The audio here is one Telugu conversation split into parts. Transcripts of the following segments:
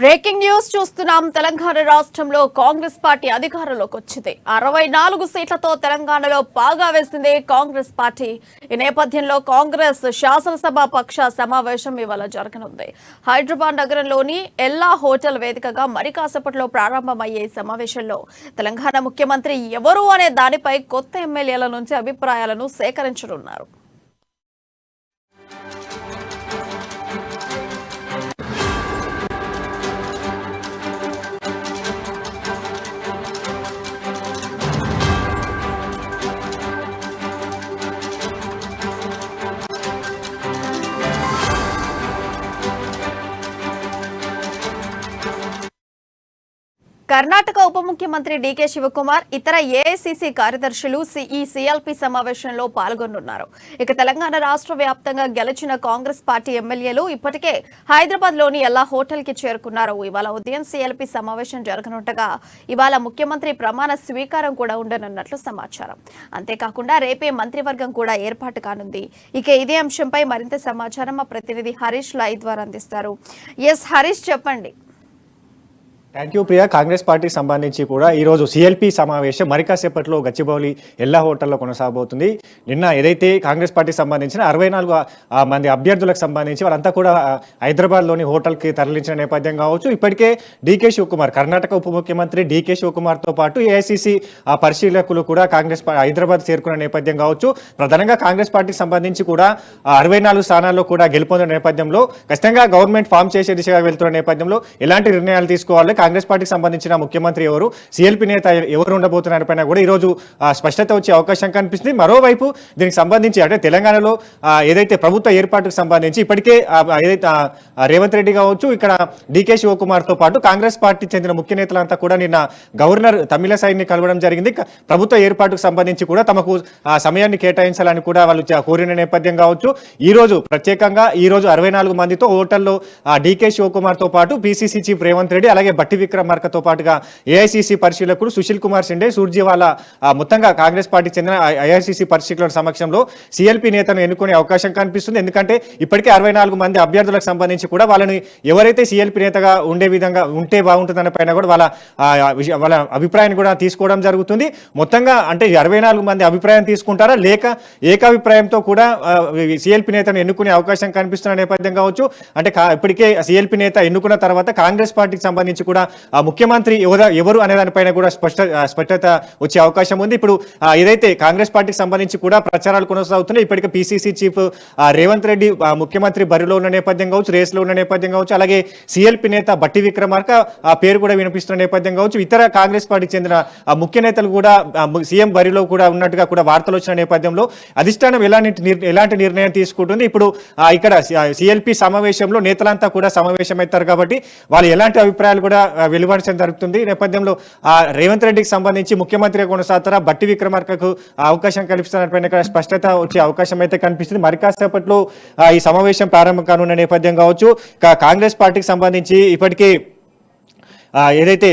బ్రేకింగ్ న్యూస్ చూస్తున్నాం. తెలంగాణ రాష్ట్రంలో కాంగ్రెస్ పార్టీ అధికారంలోకి వచ్చింది. 64 సీట్లతో తెలంగాణలో పాగా వేసింది కాంగ్రెస్ పార్టీ. ఈ నేపథ్యంలో కాంగ్రెస్ శాసనసభ పక్ష సమావేశం ఇవాళ జరగనుంది. హైదరాబాద్ నగరంలోని ఎల్లా హోటల్ వేదికగా మరి కాసేపట్లో ప్రారంభమయ్యే సమావేశంలో తెలంగాణ ముఖ్యమంత్రి ఎవరు అనే దానిపై కొత్త ఎమ్మెల్యేల నుంచి అభిప్రాయాలను సేకరించనున్నారు. కర్ణాటక ఉప ముఖ్యమంత్రి డీకే శివకుమార్ ఇతర ఏఐసీసీ కార్యదర్శులు ఈ సీఎల్పీ సమావేశంలో పాల్గొనున్నారు. ఇక తెలంగాణ రాష్ట్ర వ్యాప్తంగా గెలిచిన కాంగ్రెస్ పార్టీ ఎమ్మెల్యేలు ఇప్పటికే హైదరాబాద్ లోని ఎల్లా హోటల్ కి చేరుకున్నారు. ఇవాళ ఉదయం సీఎల్పీ సమావేశం జరగనుండగా ఇవాళ ముఖ్యమంత్రి ప్రమాణ స్వీకారం కూడా ఉండనున్నట్లు సమాచారం. అంతేకాకుండా రేపే మంత్రివర్గం కూడా ఏర్పాటు కానుంది. ఇక ఇదే అంశంపై మరింత సమాచారం మా ప్రతినిధి హరీష్ లైవ్ ద్వారా అందిస్తారు. ఎస్ హరీష్, చెప్పండి. Thank you Priya. కాంగ్రెస్ పార్టీకి సంబంధించి కూడా ఈరోజు సిఎల్పీ సమావేశం మరి కాసేపట్లో గచ్చిబౌలి ఎల్లా హోటల్లో కొనసాగబోతుంది. నిన్న ఏదైతే కాంగ్రెస్ పార్టీకి సంబంధించిన 64 మంది అభ్యర్థులకు సంబంధించి వాళ్ళంతా కూడా హైదరాబాద్లోని హోటల్కి తరలించిన నేపథ్యం కావచ్చు. ఇప్పటికే డీకే శివకుమార్, కర్ణాటక ఉప ముఖ్యమంత్రి డీకే శివకుమార్తో పాటు ఏఐసీసీ పరిశీలకులు కూడా కాంగ్రెస్ హైదరాబాద్ చేరుకున్న నేపథ్యం కావచ్చు. ప్రధానంగా కాంగ్రెస్ పార్టీకి సంబంధించి కూడా 64 స్థానాల్లో కూడా గెలుపొందిన నేపథ్యంలో ఖచ్చితంగా గవర్నమెంట్ ఫామ్ చేసే దిశగా వెళ్తున్న నేపథ్యంలో ఎలాంటి నిర్ణయాలు తీసుకోవాలి, కాంగ్రెస్ పార్టీకి సంబంధించిన ముఖ్యమంత్రి ఎవరు, సిఎల్పీ నేత ఎవరు ఉండబోతున్నారపైన కూడా ఈరోజు స్పష్టత వచ్చే అవకాశం కనిపిస్తుంది. మరోవైపు దీనికి సంబంధించి అంటే తెలంగాణలో ఏదైతే ప్రభుత్వ ఏర్పాటుకు సంబంధించి ఇప్పటికే ఏదైతే రేవంత్ రెడ్డి కావచ్చు, ఇక్కడ డీకే శివకుమార్తో పాటు కాంగ్రెస్ పార్టీ చెందిన ముఖ్య నేతలంతా కూడా నిన్న గవర్నర్ తమిళసైని కలవడం జరిగింది. ప్రభుత్వ ఏర్పాటుకు సంబంధించి కూడా తమకు సమయాన్ని కేటాయించాలని కూడా వాళ్ళు కోరిన నేపథ్యం కావచ్చు. ఈరోజు ప్రత్యేకంగా ఈరోజు 64 మందితో హోటల్లో డీకే శివకుమార్తో పాటు పిసిసి చీఫ్ రేవంత్ రెడ్డి, అలాగే బట్టి విక్రమార్కతో పాటుగా ఏఐసీసీ పరిశీలకుడు సుశీల్ కుమార్ షిండే, సూర్జేవాలా మొత్తంగా కాంగ్రెస్ పార్టీకి చెందిన ఐఆర్సీసీ పరిశీలకుల సమక్షంలో సిఎల్పీ నేతను ఎన్నుకునే అవకాశం కనిపిస్తుంది. ఎందుకంటే ఇప్పటికే 64 మంది అభ్యర్థులకు సంబంధించి కూడా వాళ్ళని ఎవరైతే సిఎల్పీ నేతగా ఉండే విధంగా ఉంటే బాగుంటుందన్న పైన కూడా వాళ్ళ అభిప్రాయాన్ని కూడా తీసుకోవడం జరుగుతుంది. మొత్తంగా అంటే 64 మంది అభిప్రాయం తీసుకుంటారా లేక ఏకాభిప్రాయంతో కూడా సిఎల్పీ నేతను ఎన్నుకునే అవకాశం కనిపిస్తున్న నేపథ్యం కావచ్చు. అంటే ఇప్పటికే సిఎల్పీ నేత ఎన్నుకున్న తర్వాత కాంగ్రెస్ పార్టీకి సంబంధించి కూడా ముఖ్యమంత్రి ఎవరు అనే దానిపైన కూడా స్పష్టత వచ్చే అవకాశం ఉంది. ఇప్పుడు ఏదైతే కాంగ్రెస్ పార్టీకి సంబంధించి కూడా ప్రచారాలు కొనసాగుతున్నాయి. ఇప్పటికే పిసిసి చీఫ్ రేవంత్ రెడ్డి ముఖ్యమంత్రి బరిలో ఉన్న నేపథ్యం కావచ్చు, రేస్లో ఉన్న నేపథ్యం కావచ్చు, అలాగే సిఎల్పీ నేత బట్టి విక్రమార్క పేరు కూడా వినిపిస్తున్న నేపథ్యం కావచ్చు. ఇతర కాంగ్రెస్ పార్టీకి చెందిన ముఖ్య నేతలు కూడా సీఎం బరిలో కూడా ఉన్నట్టుగా కూడా వార్తలు వచ్చిన నేపథ్యంలో అధిష్టానం ఎలాంటి నిర్ణయం తీసుకుంటుంది. ఇప్పుడు ఇక్కడ సిఎల్పీ సమావేశంలో నేతలంతా కూడా సమావేశమవుతారు కాబట్టి వాళ్ళు ఎలాంటి అభిప్రాయాలు కూడా వెలువడించడం జరుగుతుంది. నేపథ్యంలో రేవంత్ రెడ్డికి సంబంధించి ముఖ్యమంత్రిగా కొనసాగుతారా, బట్టి విక్రమార్కకు అవకాశం కల్పిస్తున్నట్టు స్పష్టత వచ్చే అవకాశం అయితే కనిపిస్తుంది. మరి కాసేపట్లో ఈ సమావేశం ప్రారంభం కానున్న నేపథ్యం కావచ్చు. కాంగ్రెస్ పార్టీకి సంబంధించి ఇప్పటికీ ఏదైతే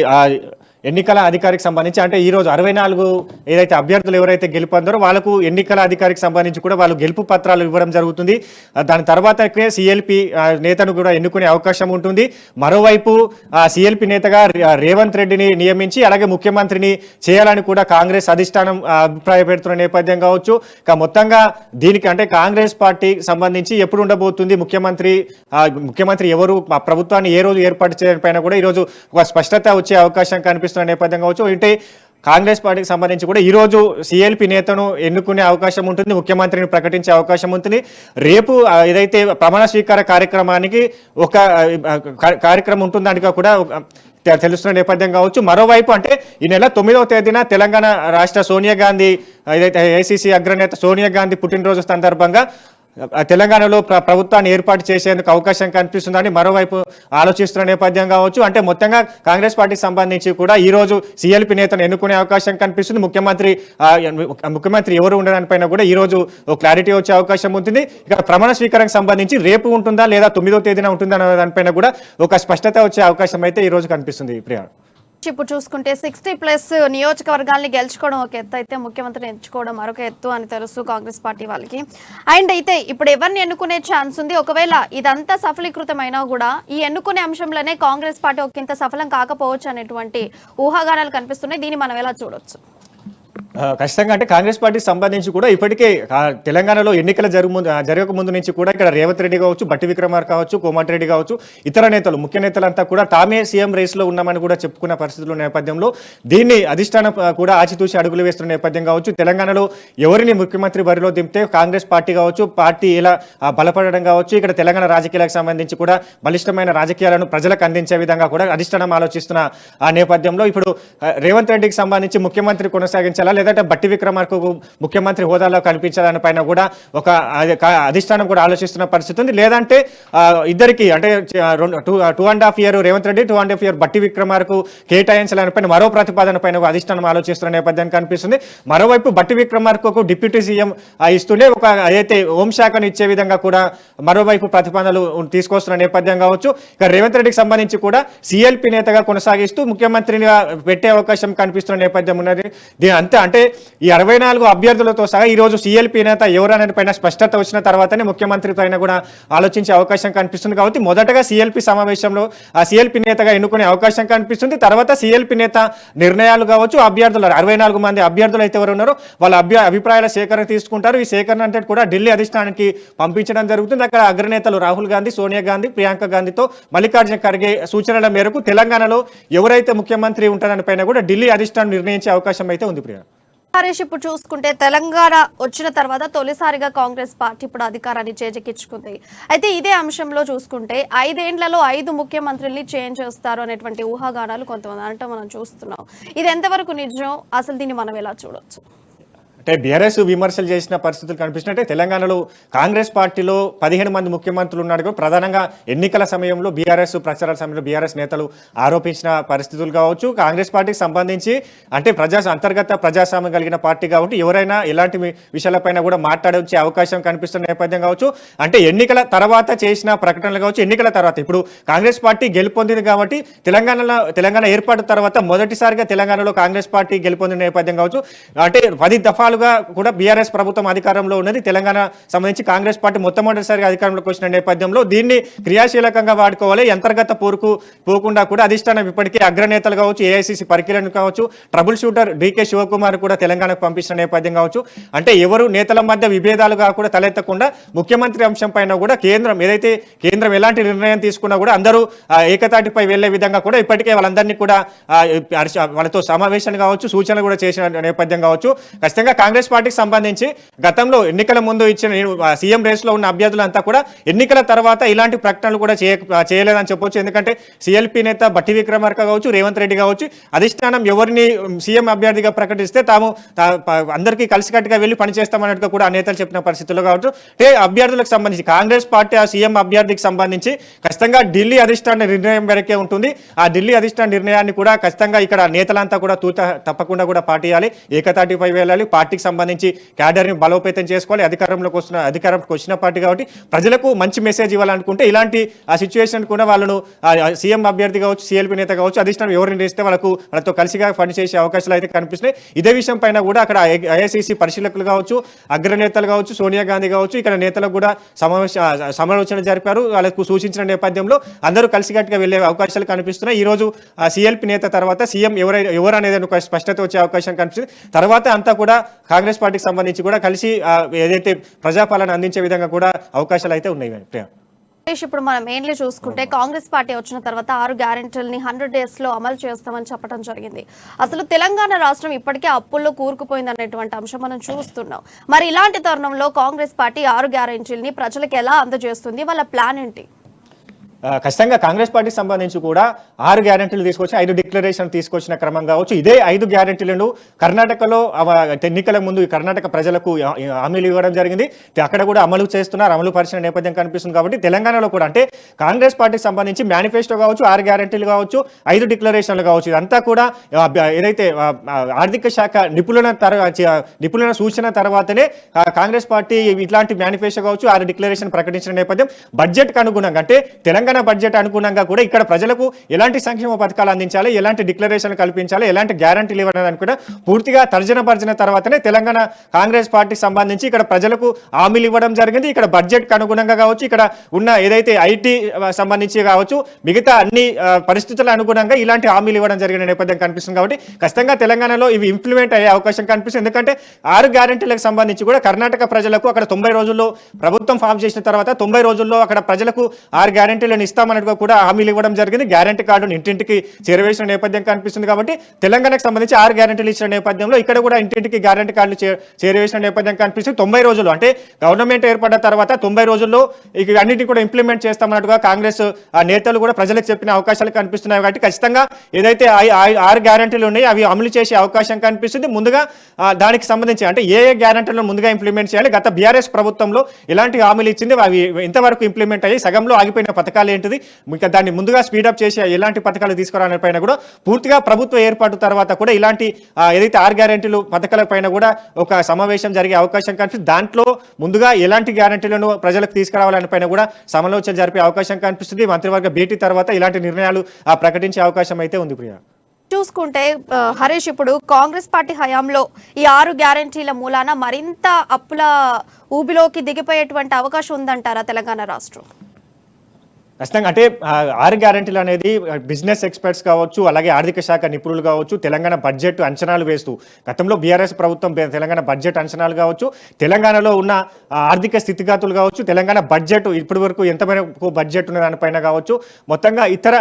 ఎన్నికల అధికారికి సంబంధించి అంటే ఈరోజు 64 ఏదైతే అభ్యర్థులు ఎవరైతే గెలుపొందారో వాళ్ళకు ఎన్నికల అధికారికి సంబంధించి కూడా వాళ్ళు గెలుపు పత్రాలు ఇవ్వడం జరుగుతుంది. దాని తర్వాత సిఎల్పీ నేతను కూడా ఎన్నుకునే అవకాశం ఉంటుంది. మరోవైపు సిఎల్పీ నేతగా రేవంత్ రెడ్డిని నియమించి అలాగే ముఖ్యమంత్రిని చేయాలని కూడా కాంగ్రెస్ అధిష్టానం అభిప్రాయపెడుతున్న నేపథ్యం కావచ్చు. మొత్తంగా దీనికి అంటే కాంగ్రెస్ పార్టీ సంబంధించి ఎప్పుడు ఉండబోతుంది, ముఖ్యమంత్రి ఎవరు, ప్రభుత్వాన్ని ఏ రోజు ఏర్పాటు చేయడం పైన కూడా ఈరోజు ఒక స్పష్టత వచ్చే అవకాశం కనిపిస్తుంది నేపథ్యం కావచ్చు. అంటే కాంగ్రెస్ పార్టీకి సంబంధించి కూడా ఈరోజు సిఎల్పీ నేతను ఎన్నుకునే అవకాశం ఉంటుంది, ముఖ్యమంత్రిని ప్రకటించే అవకాశం ఉంటుంది. రేపు ఏదైతే ప్రమాణ స్వీకార కార్యక్రమానికి ఒక కార్యక్రమం ఉంటుందని కూడా తెలుస్తున్న నేపథ్యం కావచ్చు. మరోవైపు అంటే ఈ నెల 9వ తేదీన తెలంగాణ రాష్ట్ర సోనియా గాంధీ ఏదైతే ఏఐసీసీ అగ్రనేత సోనియా గాంధీ పుట్టినరోజు సందర్భంగా తెలంగాణలో ప్రభుత్వాన్ని ఏర్పాటు చేసేందుకు అవకాశం కనిపిస్తుందని మరోవైపు ఆలోచిస్తున్న నేపథ్యం కావచ్చు. అంటే మొత్తంగా కాంగ్రెస్ పార్టీకి సంబంధించి కూడా ఈ రోజు సిఎల్పీ నేతను ఎన్నుకునే అవకాశం కనిపిస్తుంది. ముఖ్యమంత్రి ఎవరు ఉండడానిపైన కూడా ఈ రోజు క్లారిటీ వచ్చే అవకాశం ఉంటుంది. ఇక ప్రమాణ స్వీకారానికి సంబంధించి రేపు ఉంటుందా లేదా 9వ తేదీన ఉంటుందా అనే దానిపైన కూడా ఒక స్పష్టత వచ్చే అవకాశం అయితే ఈ రోజు కనిపిస్తుంది. ప్రియా. ఇప్పుడు చూసుకుంటే 60+ నియోజకవర్గాల్ని గెలుచుకోవడం ఒక ఎత్తు అయితే ముఖ్యమంత్రిని ఎంచుకోవడం మరొక ఎత్తు అని తెలుసు కాంగ్రెస్ పార్టీ వాళ్ళకి. అండ్ అయితే ఇప్పుడు ఎవరిని ఎన్నుకునే ఛాన్స్ ఉంది? ఒకవేళ ఇదంతా సఫలీకృతమైనా కూడా ఈ ఎన్నుకునే అంశంలోనే కాంగ్రెస్ పార్టీ ఒకంత సఫలం కాకపోవచ్చు అనేటువంటి ఊహాగానాలు కనిపిస్తున్నాయి. దీన్ని మనం ఎలా చూడొచ్చు? ఖచ్చితంగా అంటే కాంగ్రెస్ పార్టీకి సంబంధించి కూడా ఇప్పటికే తెలంగాణలో ఎన్నికల జరగక ముందు నుంచి కూడా ఇక్కడ రేవంత్ రెడ్డి కావచ్చు, బట్టి విక్రమార్ కావచ్చు, కోమటిరెడ్డి కావచ్చు, ఇతర నేతలు ముఖ్య నేతలంతా కూడా తామే సీఎం రేస్లో ఉన్నామని కూడా చెప్పుకున్న పరిస్థితుల నేపథ్యంలో దీన్ని అధిష్టానం కూడా ఆచితూచి అడుగులు వేస్తున్న నేపథ్యం కావచ్చు. తెలంగాణలో ఎవరిని ముఖ్యమంత్రి బరిలో దింపితే కాంగ్రెస్ పార్టీ కావచ్చు, పార్టీ ఇలా బలపడడం కావచ్చు, ఇక్కడ తెలంగాణ రాజకీయాలకు సంబంధించి కూడా బలిష్టమైన రాజకీయాలను ప్రజలకు అందించే విధంగా కూడా అధిష్టానం ఆలోచిస్తున్న ఆ నేపథ్యంలో ఇప్పుడు రేవంత్ రెడ్డికి సంబంధించి ముఖ్యమంత్రి కొనసాగించాలా లేదంటే బట్టి విక్రమార్కు ముఖ్యమంత్రి హోదాలో కనిపించాలని పైన కూడా ఒక అధిష్టానం కూడా ఆలోచిస్తున్న పరిస్థితి ఉంది. లేదంటే ఇద్దరికి అంటే 2.5 years రేవంత్ రెడ్డి, 2.5 years బట్టి విక్రమార్కు కేటాయించాలని పైన మరో ప్రతిపాదన పైన అధిష్టానం ఆలోచిస్తున్న నేపథ్యాన్ని కనిపిస్తుంది. మరోవైపు బట్టి విక్రమార్కు డిప్యూటీ సీఎం ఇస్తూనే ఒక అయితే హోంశాఖను ఇచ్చే విధంగా కూడా మరోవైపు ప్రతిపాదనలు తీసుకొస్తున్న నేపథ్యం కావచ్చు. ఇక రేవంత్ రెడ్డికి సంబంధించి కూడా సిఎల్పి నేతగా కొనసాగిస్తూ ముఖ్యమంత్రిగా పెట్టే అవకాశం కనిపిస్తున్న నేపథ్యం ఉన్నది. అంటే ఈ 64 అభ్యర్థులతో సహా ఈ రోజు సిఎల్పి నేత ఎవరనే పైన స్పష్టత వచ్చిన తర్వాతనే ముఖ్యమంత్రి పైన కూడా ఆలోచించే అవకాశం కనిపిస్తుంది. కాబట్టి మొదటగా సిఎల్పి సమావేశంలో ఆ సిఎల్పి నేతగా ఎన్నుకునే అవకాశం కనిపిస్తుంది. తర్వాత సిఎల్పి నేత నిర్ణయాలు కావచ్చు, అభ్యర్థులు 64 మంది అభ్యర్థులు అయితే ఎవరు ఉన్నారో వాళ్ళ అభిప్రాయాల సేకరణ తీసుకుంటారు. ఈ సేకరణ అంటే కూడా ఢిల్లీ అధిష్టానానికి పంపించడం జరుగుతుంది. అక్కడ అగ్రనేతలు రాహుల్ గాంధీ, సోనియా గాంధీ, ప్రియాంక గాంధీతో మల్లికార్జున ఖర్గే సూచనల మేరకు తెలంగాణలో ఎవరైతే ముఖ్యమంత్రి ఉంటారని పైన కూడా ఢిల్లీ అధిష్టానం నిర్ణయించే అవకాశం అయితే ఉంది. ప్రియా హరీష్, ఇప్పుడు చూసుకుంటే తెలంగాణ వచ్చిన తర్వాత తొలిసారిగా కాంగ్రెస్ పార్టీ ఇప్పుడు అధికారాన్ని చేజెక్కించుకుంది. అయితే ఇదే అంశంలో చూసుకుంటే 5 ఏళ్లలో 5 ముఖ్యమంత్రుల్ని చేంజ్ చేస్తారు అనేటువంటి ఊహాగానాలు కొంతమంది అంటే మనం చూస్తున్నాం. ఇది ఎంతవరకు నిజం? అసలు దీన్ని మనం ఎలా చూడొచ్చు? అంటే బీఆర్ఎస్ విమర్శలు చేసిన పరిస్థితులు కనిపిస్తున్నాయి. తెలంగాణలో కాంగ్రెస్ పార్టీలో 15 మంది ముఖ్యమంత్రులు ఉన్నారు. ప్రధానంగా ఎన్నికల సమయంలో బీఆర్ఎస్ ప్రచారాల సమయంలో బీఆర్ఎస్ నేతలు ఆరోపించిన పరిస్థితులు కావచ్చు. కాంగ్రెస్ పార్టీకి సంబంధించి అంటే అంతర్గత ప్రజాస్వామ్యం కలిగిన పార్టీ కాబట్టి ఎవరైనా ఎలాంటి విషయాలపైన కూడా మాట్లాడే అవకాశం కనిపిస్తున్న నేపథ్యం కావచ్చు. అంటే ఎన్నికల తర్వాత చేసిన ప్రకటనలు కావచ్చు, ఎన్నికల తర్వాత ఇప్పుడు కాంగ్రెస్ పార్టీ గెలుపొందింది కాబట్టి తెలంగాణ ఏర్పాటు తర్వాత మొదటిసారిగా తెలంగాణలో కాంగ్రెస్ పార్టీ గెలుపొందిన నేపథ్యం కావచ్చు. అంటే 10 దఫాలు కూడా బీఆర్ఎస్ ప్రభుత్వం అధికారంలో ఉన్నది. తెలంగాణ సంబంధించి కాంగ్రెస్ పార్టీ మొట్టమొదటిసారిగా అధికారంలోకి వచ్చిన నేపథ్యంలో దీన్ని క్రియాశీలకంగా వాడుకోవాలి. అంతర్గత పోరుకు పోకుండా కూడా అధిష్టానం ఇప్పటికే అగ్రనేతలు కావచ్చు, ఏఐసిసి పరికీలన కావచ్చు, ట్రబుల్ షూటర్ డీకే శివకుమార్ కూడా తెలంగాణకు పంపించిన నేపథ్యం కావచ్చు. అంటే ఎవరు నేతల మధ్య విభేదాలు కూడా తలెత్తకుండా ముఖ్యమంత్రి అంశం పైన కూడా కేంద్రం ఎలాంటి నిర్ణయం తీసుకున్నా కూడా అందరూ ఏకతాటిపై వెళ్లే విధంగా కూడా ఇప్పటికే వాళ్ళందరినీ కూడా వాళ్ళతో సమావేశాలు కావచ్చు, సూచనలు కూడా చేసిన నేపథ్యం కావచ్చు. ఖచ్చితంగా కాంగ్రెస్ పార్టీకి సంబంధించి గతంలో ఎన్నికల ముందు ఇచ్చిన సీఎం రేస్లో ఉన్న అభ్యర్థులంతా కూడా ఎన్నికల తర్వాత ఇలాంటి ప్రకటనలు కూడా చేయలేదని చెప్పొచ్చు. ఎందుకంటే సిఎల్పి నేత బట్టి విక్రమార్క కావచ్చు, రేవంత్ రెడ్డి కావచ్చు, అధిష్టానం ఎవరిని సీఎం అభ్యర్థిగా ప్రకటిస్తే తాము అందరికీ కలిసికట్టుగా వెళ్ళి పనిచేస్తామన్నట్టుగా కూడా ఆ నేతలు చెప్పిన పరిస్థితుల్లో కావచ్చు. అభ్యర్థులకు సంబంధించి కాంగ్రెస్ పార్టీ ఆ సీఎం అభ్యర్థికి సంబంధించి ఖచ్చితంగా ఢిల్లీ అధిష్టాన నిర్ణయం వరకే ఉంటుంది. ఆ ఢిల్లీ అధిష్టాన నిర్ణయాన్ని కూడా ఖచ్చితంగా ఇక్కడ నేతలంతా కూడా తప్పకుండా కూడా పాటియాలి, ఏకతాటిపై వెళ్ళాలి, పార్టీకి సంబంధించి క్యాడర్ని బలోపేతం చేసుకోవాలి. అధికారంకి వచ్చిన పార్టీ కాబట్టి ప్రజలకు మంచి మెసేజ్ ఇవ్వాలనుకుంటే ఇలాంటి ఆ సిచ్యువేషన్ కూడా వాళ్ళను సీఎం అభ్యర్థి కావచ్చు, సిఎల్పి నేత కావచ్చు, అధిష్టానం ఎవరిని చేస్తే వాళ్ళతో కలిసిగా పనిచేసే అవకాశాలు అయితే కనిపిస్తున్నాయి. ఇదే విషయం పైన కూడా అక్కడ ఐఐసిసి పరిశీలకులు కావచ్చు, అగ్రనేతలు కావచ్చు, సోనియా గాంధీ కావచ్చు, ఇక్కడ నేతలకు కూడా సమాలోచన జరిపారు. వాళ్ళకు సూచించిన నేపథ్యంలో అందరూ కలిసికట్టుగా వెళ్లే అవకాశాలు కనిపిస్తున్నాయి. ఈ రోజు సిఎల్పి నేత తర్వాత సీఎం ఎవరు అనేది ఒక స్పష్టత వచ్చే అవకాశం కనిపిస్తుంది. తర్వాత అంతా కూడా కాంగ్రెస్ పార్టీకి సంబంధించి కూడా కలిసి ఏదైతే ప్రజాపాలన అందించే విధంగా కూడా అవకాశాలు అయితే ఉన్నాయి. ప్రియా ఇప్పుడు మనం మెయిన్లీ చూసుకుంటే కాంగ్రెస్ పార్టీ వచ్చిన తర్వాత 6 గ్యారెంటీలని 100 days లో అమలు చేస్తామని చెప్పడం జరిగింది. అసలు తెలంగాణ రాష్ట్రం ఇప్పటికే అప్పుల్లో కూరుకుపోయింది అనేటువంటి అంశం మనం చూస్తున్నాం. మరి ఇలాంటి తరుణంలో కాంగ్రెస్ పార్టీ 6 గ్యారెంటీలని ప్రజలకు ఎలా అందజేస్తుంది? వాళ్ళ ప్లాన్ ఏంటి? ఖచ్చితంగా కాంగ్రెస్ పార్టీకి సంబంధించి కూడా 6 గ్యారెంటీలు తీసుకొచ్చి 5 డిక్లరేషన్ తీసుకొచ్చిన క్రమం కావచ్చు. ఇదే 5 గ్యారెంటీలను కర్ణాటకలో ఎన్నికల ముందు కర్ణాటక ప్రజలకు హామీలు ఇవ్వడం జరిగింది. అక్కడ కూడా అమలు చేస్తున్నారు, అమలు పరిచిన నేపథ్యం కనిపిస్తుంది. కాబట్టి తెలంగాణలో కూడా అంటే కాంగ్రెస్ పార్టీకి సంబంధించి మేనిఫెస్టో కావచ్చు, 6 గ్యారెంటీలు కావచ్చు, 5 డిక్లరేషన్లు కావచ్చు, ఇదంతా కూడా ఏదైతే ఆర్థిక శాఖ నిపుణుల సూచన తర్వాతనే కాంగ్రెస్ పార్టీ ఇట్లాంటి మేనిఫెస్టో కావచ్చు, 6 డిక్లరేషన్ ప్రకటించిన నేపథ్యం బడ్జెట్కి అనుగుణంగా అంటే తెలంగాణ తెలంగాణ బడ్జెట్ అనుగుణంగా కూడా ఇక్కడ ప్రజలకు ఎలాంటి సంక్షేమ పథకాలు అందించాలి, ఎలాంటి డిక్లరేషన్ కల్పించాలి, ఎలాంటి గ్యారంటీలు ఇవ్వాలని కూడా పూర్తిగా తర్జన భర్జన తర్వాతనే తెలంగాణ కాంగ్రెస్ పార్టీకి సంబంధించి ఇక్కడ ప్రజలకు హామీలు ఇవ్వడం జరిగింది. ఇక్కడ బడ్జెట్ అనుగుణంగా కావచ్చు, ఇక్కడ ఉన్న ఏదైతే ఐటీ సంబంధించి కావచ్చు, మిగతా అన్ని పరిస్థితుల అనుగుణంగా ఇలాంటి హామీలు ఇవ్వడం జరిగిన నేపథ్యం కనిపిస్తుంది. కాబట్టి ఖచ్చితంగా తెలంగాణలో ఇవి ఇంప్లిమెంట్ అయ్యే అవకాశం కనిపిస్తుంది. ఎందుకంటే 6 గ్యారంటీలకు సంబంధించి కూడా కర్ణాటక ప్రజలకు అక్కడ 90 రోజుల్లో ప్రభుత్వం ఫామ్ చేసిన తర్వాత 90 రోజుల్లో అక్కడ ప్రజలకు 6 గ్యారంటీలను ఇస్తామన్నట్టుగా కూడా హామీలు ఇవ్వడం జరిగింది. గ్యారంటీ కార్డును ఇంటింటికి చేరవేసిన నేపథ్యం కనిపిస్తుంది. కాబట్టి తెలంగాణకు సంబంధించి 6 గ్యారంటీలు ఇచ్చిన నేపథ్యంలో ఇక్కడ కూడా ఇంటింటికి గ్యారంటీ కార్డులు చేరవేసిన నేపథ్యం కనిపిస్తుంది. 90 రోజులు అంటే గవర్నమెంట్ ఏర్పడ్డ తర్వాత 90 రోజుల్లో ఇక అన్నింటినీ కూడా ఇంప్లిమెంట్ చేస్తామన్నట్టుగా కాంగ్రెస్ నేతలు కూడా ప్రజలకు చెప్పిన అవకాశాలు కనిపిస్తున్నాయి. కాబట్టి ఖచ్చితంగా ఏదైతే 6 గ్యారంటీలు ఉన్నాయో అవి అమలు చేసే అవకాశం కనిపిస్తుంది. ముందుగా దానికి సంబంధించి అంటే ఏ గ్యారంటీలను ముందుగా ఇంప్లిమెంట్ చేయాలి, గత బీఆర్ఎస్ ప్రభుత్వంలో ఎలాంటి హామీలు ఇచ్చింది, అవి ఎంతవరకు ఇంప్లిమెంట్ అయ్యి సగంలో ఆగిపోయిన పథకాలు ఏంటిది, ఇంకా దాన్ని ముందుగా స్పీడప్ చేసి ఎలాంటి పథకాలు తీసుకురాని పైన కూడా పూర్తిగా ప్రభుత్వ ఏర్పాటు తర్వాత కూడా ఇలాంటి ఏదైతే 6 గ్యారంటీలు పథకాల పైన కూడా ఒక సమావేశం జరిగే అవకాశం కనిపిస్తుంది. దాంట్లో ముందుగా ఎలాంటి గ్యారంటీలను ప్రజలకు తీసుకురావాలని పైన కూడా సమాలోచన జరిపే అవకాశం కనిపిస్తుంది. మంత్రివర్గ భేటీ తర్వాత ఇలాంటి నిర్ణయాలు ప్రకటించే అవకాశం అయితే ఉంది. ప్రియా, చూసుకుంటే హరీష్, ఇప్పుడు కాంగ్రెస్ పార్టీ హయాంలో ఈ 6 గ్యారంటీల మూలాన మరింత అప్పుల ఊబిలోకి దిగిపోయేటువంటి అవకాశం ఉందంటారా తెలంగాణ రాష్ట్రం? ఖచ్చితంగా అంటే 6 గ్యారంటీలు అనేది బిజినెస్ ఎక్స్పర్ట్స్ కావచ్చు, అలాగే ఆర్థిక శాఖ నిపుణులు కావచ్చు, తెలంగాణ బడ్జెట్ అంచనాలు వేస్తూ గతంలో బీఆర్ఎస్ ప్రభుత్వం తెలంగాణ బడ్జెట్ అంచనాలు కావచ్చు, తెలంగాణలో ఉన్న ఆర్థిక స్థితిగతులు కావచ్చు, తెలంగాణ బడ్జెట్ ఇప్పటి వరకు ఎంత మేరకు బడ్జెట్ ఉన్న దానిపైన కావచ్చు, మొత్తంగా ఇతర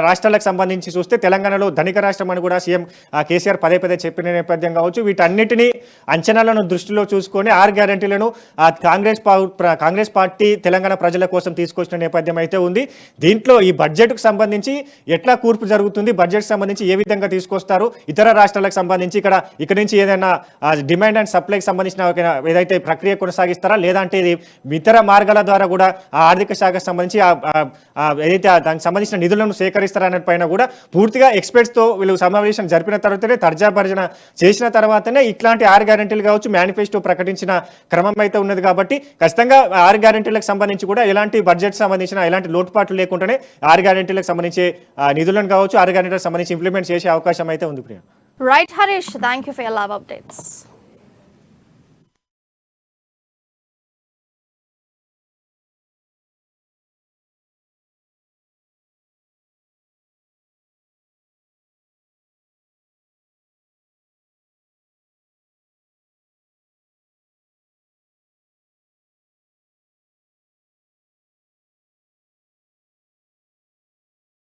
రాష్ట్రాలకు సంబంధించి చూస్తే తెలంగాణలో ధనిక రాష్ట్రం అని కూడా సీఎం కేసీఆర్ పదే పదే చెప్పిన నేపథ్యం కావచ్చు. వీటన్నిటినీ అంచనాలను దృష్టిలో చూసుకొని 6 గ్యారంటీలను కాంగ్రెస్ పార్టీ తెలంగాణ ప్రజల కోసం తీసుకొచ్చిన నేపథ్యం అయితే ఉంది. దీంట్లో ఈ బడ్జెట్కు సంబంధించి ఎట్లా కూర్పు జరుగుతుంది, బడ్జెట్ సంబంధించి ఏ విధంగా తీసుకొస్తారు, ఇతర రాష్ట్రాలకు సంబంధించి ఇక్కడ నుంచి ఏదైనా డిమాండ్ అండ్ సప్లైకి సంబంధించిన ఏదైతే ప్రక్రియ కొనసాగిస్తారా, లేదంటే ఇది ఇతర మార్గాల ద్వారా కూడా ఆ ఆర్థిక శాఖకు సంబంధించి ఏదైతే దానికి సంబంధించిన నిధులను సేకరిస్తారనే పైన కూడా పూర్తిగా ఎక్స్పర్ట్స్తో వీళ్ళు సమావేశం జరిపిన తర్వాతనే తర్జాభర్జన చేసిన తర్వాతనే ఇట్లాంటి 6 గ్యారంటీలు కావచ్చు మేనిఫెస్టో ప్రకటించిన క్రమం అయితే ఉన్నది. కాబట్టి ఖచ్చితంగా 6 గ్యారంటీలకు సంబంధించి కూడా ఎలాంటి బడ్జెట్ సంబంధించిన ఎలాంటి లోటుపాట్లు లేకుండానే 6 గ్యారంటీలకు సంబంధించి నిధులను కావచ్చు 6 గ్యారంటీలకు సంబంధించి ఇంప్లిమెంట్ చేసే అవకాశం అయితే ఉంది. Priya, right Harish, thank you for your live updates.